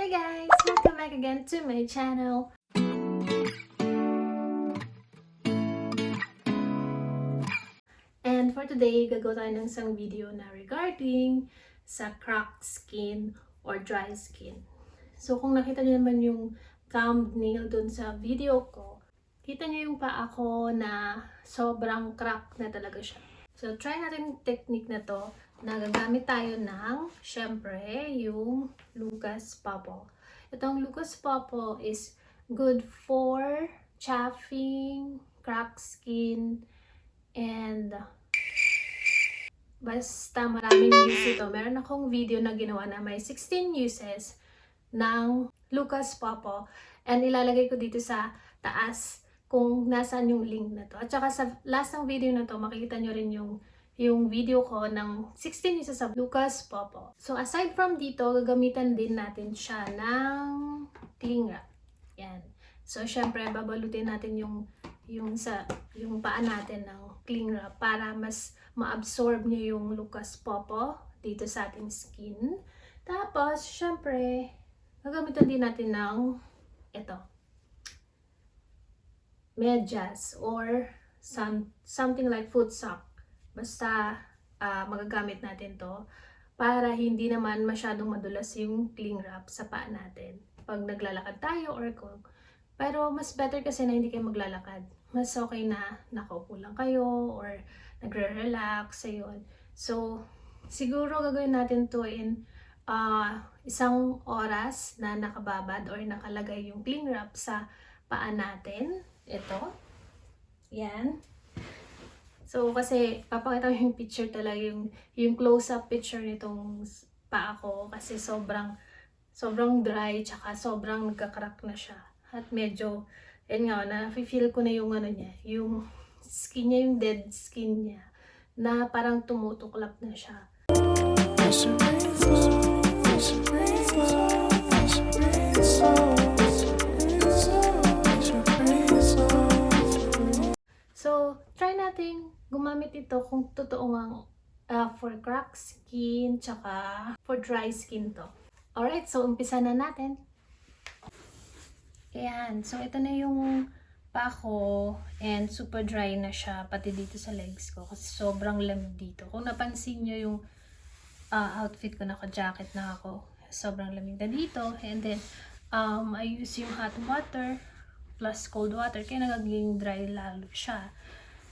Hi guys! Welcome back again to my channel. And for today, gagawa tayo ng isang video na regarding sa cracked skin or dry skin. So kung nakita niyo naman yung thumbnail dun sa video ko, kita niyo yung paa ko na sobrang crack na talaga siya. So try natin yung technique na to na gagamit tayo ng, syempre, yung Lucas Papaw. Itong Lucas Papaw is good for chafing, cracked skin, and basta maraming use ito. Meron akong video na ginawa na may 16 uses ng Lucas Papaw, and ilalagay ko dito sa taas kung nasaan yung link na to. At saka sa last ng video na to, makikita nyo rin yung video ko ng 16 uses sa Lucas Papaw. So aside from dito, gagamitan din natin siya ng cling wrap. Yan. So syempre, babalutin natin yung paa natin ng cling wrap para mas ma-absorb niya yung Lucas Papaw dito sa ating skin. Tapos, syempre, gagamitan din natin ng ito, medyas or something like foot sock. Basta magagamit natin to para hindi naman masyadong madulas yung cling wrap sa paa natin pag naglalakad tayo or kung. Pero mas better kasi na hindi kayo maglalakad. Mas okay na nakaupo lang kayo or nagre-relax, ayun. So siguro gagawin natin to in isang oras na nakababad or nakalagay yung cling wrap sa paa natin. Ito. Yan. So, kasi papakita ko yung picture talaga, yung close-up picture nitong paa ko kasi sobrang dry, tsaka sobrang nagka-crack na siya. At medyo, yan nga, na-feel ko na yung ano niya, yung skin niya, yung dead skin niya, na parang tumutuklap na siya. So, try natin gumamit ito kung totoo nga for cracked skin, tsaka for dry skin to. Alright, so umpisa na natin. Ayan, so ito na yung paa ko and super dry na siya, pati dito sa legs ko kasi sobrang lamig dito. Kung napansin nyo yung outfit ko, naka-jacket na ako, sobrang lamig na dito. And then, I use yung hot water plus cold water, kaya nagiging dry lalo siya.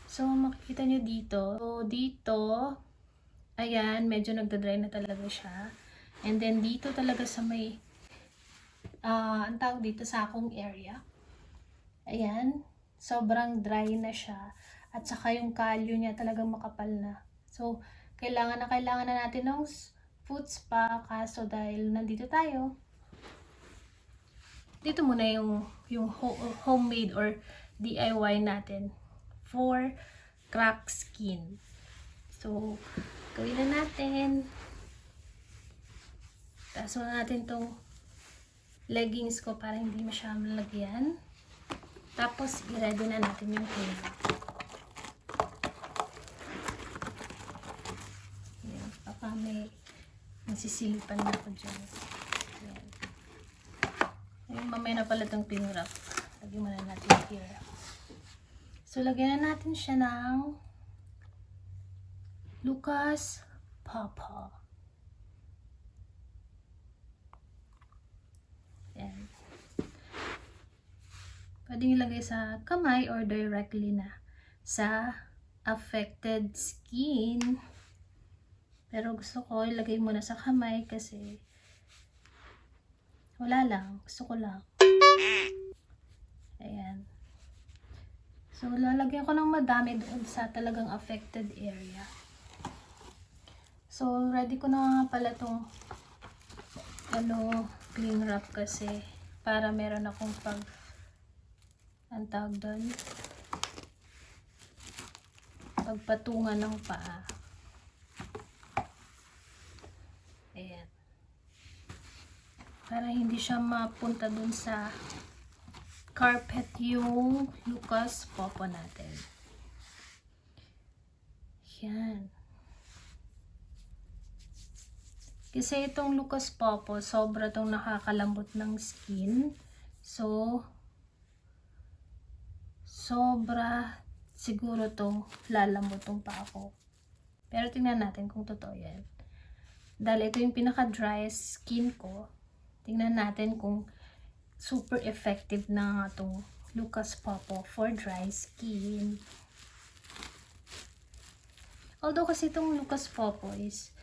So, makikita nyo dito. So, dito, ayan, medyo nagda-dry na talaga siya. And then, dito talaga sa may, ang tawag dito sa akong area. Ayan, sobrang dry na siya. At saka yung kalyo niya talagang makapal na. So, kailangan na natin ng foot spa, kaso dahil nandito tayo, dito muna yung homemade or DIY natin for cracked skin. So, gawin na natin. Taas na natin tong leggings ko para hindi masyadong malagyan. Tapos, i-ready na natin yung cling wrap. Ayan, baka may nasisilipan na ako dyan. Ayan. Ayan, mamaya na pala itong cling wrap. Lagyan muna natin here. So, lagyan na natin siya ng Lucas Papaw. Ayan. Pwedeng ilagay sa kamay or directly na sa affected skin. Pero gusto ko ilagay muna sa kamay kasi wala lang. Gusto ko lang. Ayan. So, lalagyan ko ng madami doon sa talagang affected area. So, ready ko na nga pala itong cling wrap kasi para meron akong ang tawag doon, pagpatungan ng paa. Ayan. Para hindi siya mapunta dun sa carpet yung Lucas Papaw natin. Yan. Kasi itong Lucas Papaw, sobra tong nakakalambot ng skin. So, sobra siguro tong lalambot tong pa ako. Pero tingnan natin kung totoo yan. Dahil ito yung pinaka-dry skin ko. Tingnan natin kung super effective na nga itong Lucas Papaw for dry skin. Although kasi itong Lucas Papaw is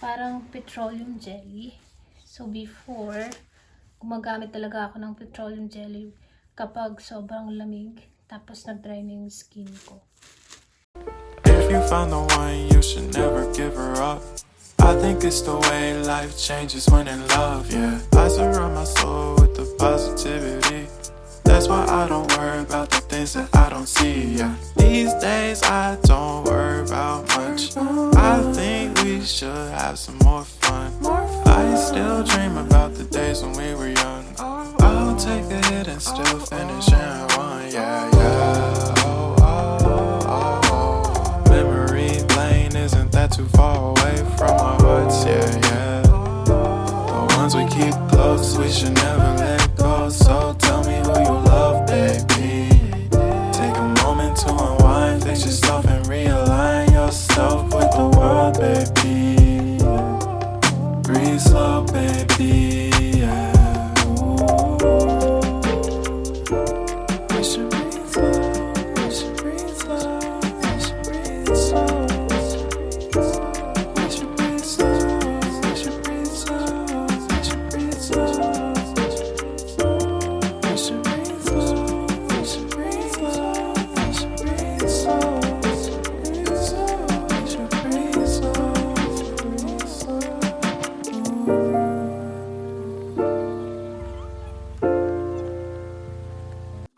parang petroleum jelly. So before, gumagamit talaga ako ng petroleum jelly kapag sobrang lamig. Tapos nag-dry na yung skin ko. If you found the one, you should never give her up. I think it's the way life changes when in love, yeah. I surround my soul with the positivity. That's why I don't worry about the things that I don't see, yeah. These days I don't worry about much. I think we should have some more fun. I still dream about the days when we were young. I'll take a hit and still finish and one, yeah, yeah. Oh, oh, oh, oh. Memory lane isn't that too far away from our hearts, yeah, yeah. The ones we keep close, we should never let go. So tell me who you love, baby. Take a moment to unwind, fix yourself and realign yourself with the world, baby. Breathe slow, baby, yeah. We should breathe slow, we should breathe slow, we should breathe slow. We should breathe slow, we should breathe slow, we should breathe slow. We should breathe slow, we should breathe slow, we should breathe slow. We should breathe slow, breathe slow.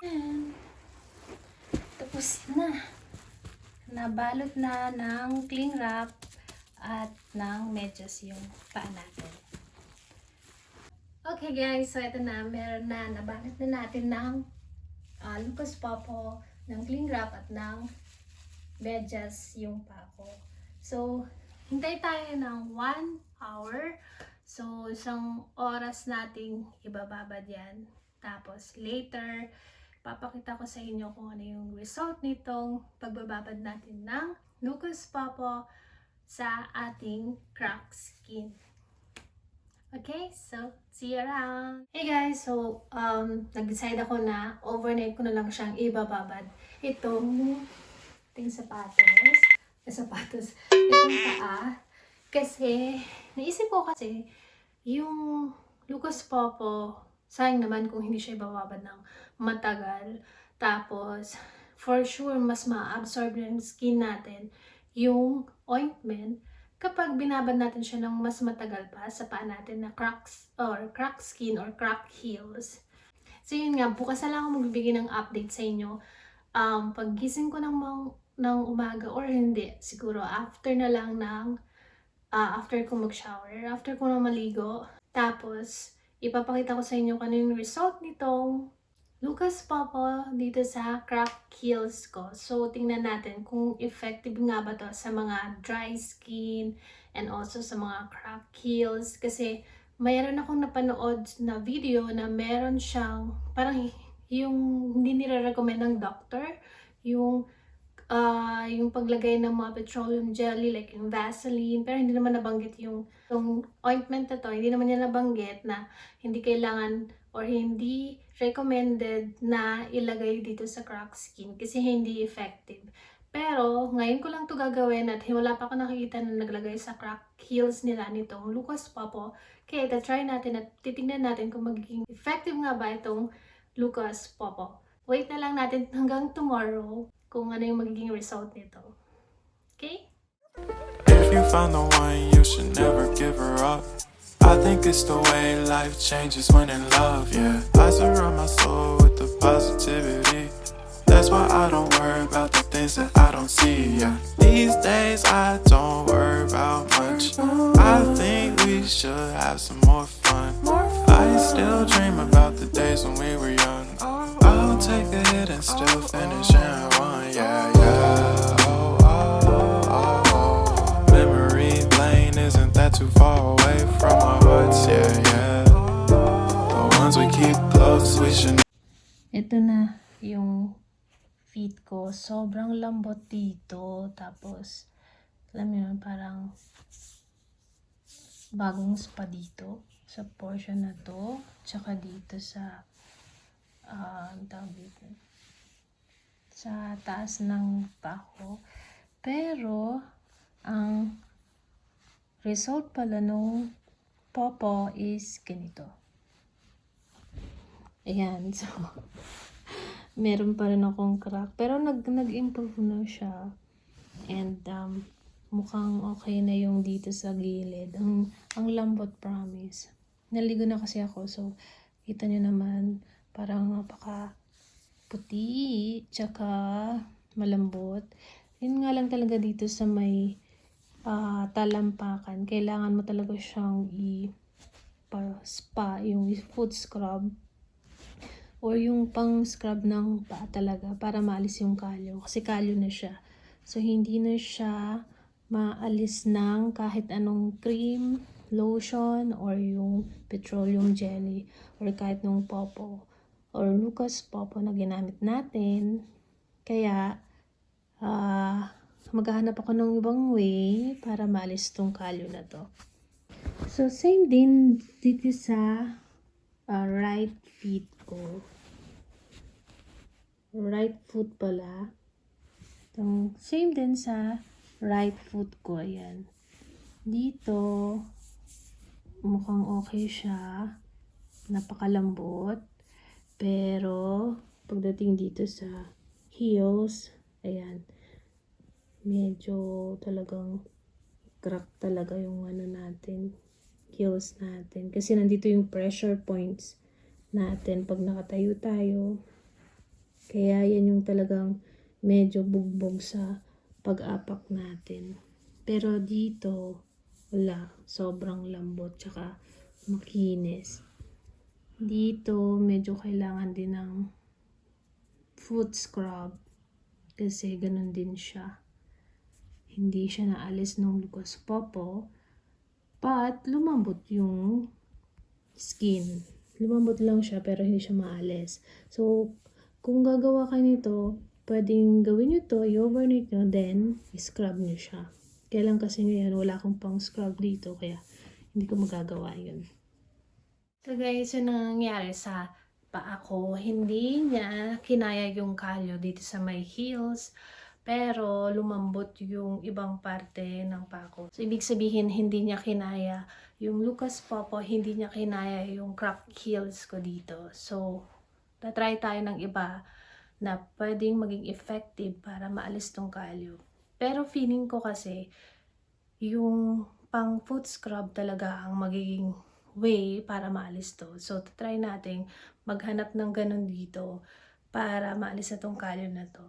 And, tapos na. Nabalot na ng cling wrap at ng medyas yung paa natin. Okay guys, so ito na, meron na, nabalot na natin ng Lucas Papaw, ng cling wrap at ng medyas yung paa ko. So, hintay tayo ng 1 hour. So, isang oras nating ibababad yan. Tapos, later, papakita ko sa inyo kung ano yung result nitong pagbababad natin ng Lucas Papaw sa ating cracked skin. Okay, so see you around. Hey guys, so nag-decide ako na overnight ko na lang siyang ibababad itong sapatos, itong paa. Kasi naisip ko kasi yung Lucas Papaw, sayang naman kung hindi siya ibababad ng matagal. Tapos, for sure, mas ma-absorb ng skin natin yung ointment kapag binabad natin siya ng mas matagal pa sa paa natin na cracked skin or cracked heels. So yun nga, bukas na lang ako magbibigay ng update sa inyo. Paggising ko ng umaga or hindi, siguro after na lang after ko mag-shower, after ko na maligo. Tapos, ipapakita ko sa inyo kung ano yung result nitong Lucas Papaw dito sa cracked heels ko. So, tingnan natin kung effective nga ba to sa mga dry skin and also sa mga cracked heels. Kasi, mayroon akong napanood na video na meron siyang, parang yung hindi nire-recommend ng doctor, yung paglagay ng mga petroleum jelly like yung Vaseline, pero hindi naman nabanggit yung ointment na to, hindi naman niya nabanggit na hindi kailangan or hindi recommended na ilagay dito sa cracked skin kasi hindi effective. Pero ngayon ko lang to gagawin at wala pa ako nakikita na naglagay sa cracked heels nila nitong Lucas Papaw. Kaya try natin at titingnan natin kung magiging effective nga ba itong Lucas Papaw. Wait na lang natin hanggang tomorrow kung ano yung magiging result nito. Okay? If you found the one, you should never give her up. I think it's the way life changes when in love, yeah. I surround my soul with the positivity. That's why I don't worry about the things that I don't see, yeah. These days I don't worry about much. I think we should have some more fun. I still dream about the days when we were young. I'll take a hit and still finish and one, yeah, yeah. Oh, oh, oh, oh. Memory lane isn't that too far away we keep close, we should. Ito na yung feet ko. Sobrang lambot dito. Tapos, alam mo yun, parang bagong spa dito. Sa portion na to. Tsaka dito sa, ang tawag dito, sa taas ng pako. Pero, ang result pala nung Papaw is ganito. Ayan, so, meron pa rin akong crack. Pero nag-improve na siya. And, mukhang okay na yung dito sa gilid. Ang lambot, promise. Naligo na kasi ako, so, kita nyo naman, parang napaka puti, tsaka malambot. Yun nga lang talaga dito sa may talampakan. Kailangan mo talaga siyang spa, yung foot scrub. Or yung pang scrub ng paa talaga para maalis yung kalyo. Kasi kalyo na siya. So, hindi na siya maalis ng kahit anong cream, lotion, or yung petroleum jelly, or kahit nung Papaw, or Lucas Papaw na ginamit natin. Kaya, maghahanap ako ng ibang way para maalis tong kalyo na to. So, same din dito sa right feet ko. Right foot pala. Same din sa right foot ko. Ayan. Dito, mukhang okay siya. Napakalambot. Pero, pagdating dito sa heels, ayan, medyo talagang crack talaga yung natin, heels natin. Kasi nandito yung pressure points natin pag nakatayo tayo. Kaya yan yung talagang medyo bugbog sa pag-apak natin. Pero dito, wala. Sobrang lambot, tsaka makinis. Dito, medyo kailangan din ng foot scrub. Kasi ganun din siya. Hindi siya naalis nung Lucas Papaw. But, lumambot yung skin. Lumambot lang siya, pero hindi siya maalis. So, kung gagawa kayo nito, pwedeng gawin nyo to, i-overnight nyo, then, i-scrub nyo siya. Kaya lang kasi ngayon, wala akong pang scrub dito, kaya hindi ko magagawa yun. So guys, yun ang nangyari sa paa ko. Hindi niya kinaya yung kalyo dito sa may heels, pero lumambot yung ibang parte ng paa ko. So, ibig sabihin, hindi niya kinaya yung Lucas Papaw, hindi niya kinaya yung crack heels ko dito. So, tatry tayo ng iba na pwedeng maging effective para maalis tong kalyo. Pero feeling ko kasi, yung pang foot scrub talaga ang magiging way para maalis to. So, try natin maghanap ng ganun dito para maalis na tong kalyo na to.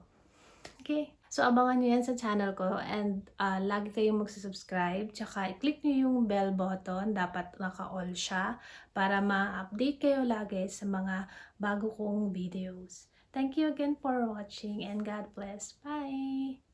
Okay? So, abangan nyo yan sa channel ko and lagi kayong magsusubscribe. Tsaka, i-click nyo yung bell button. Dapat naka-all siya para ma-update kayo lagi sa mga bago kong videos. Thank you again for watching and God bless. Bye!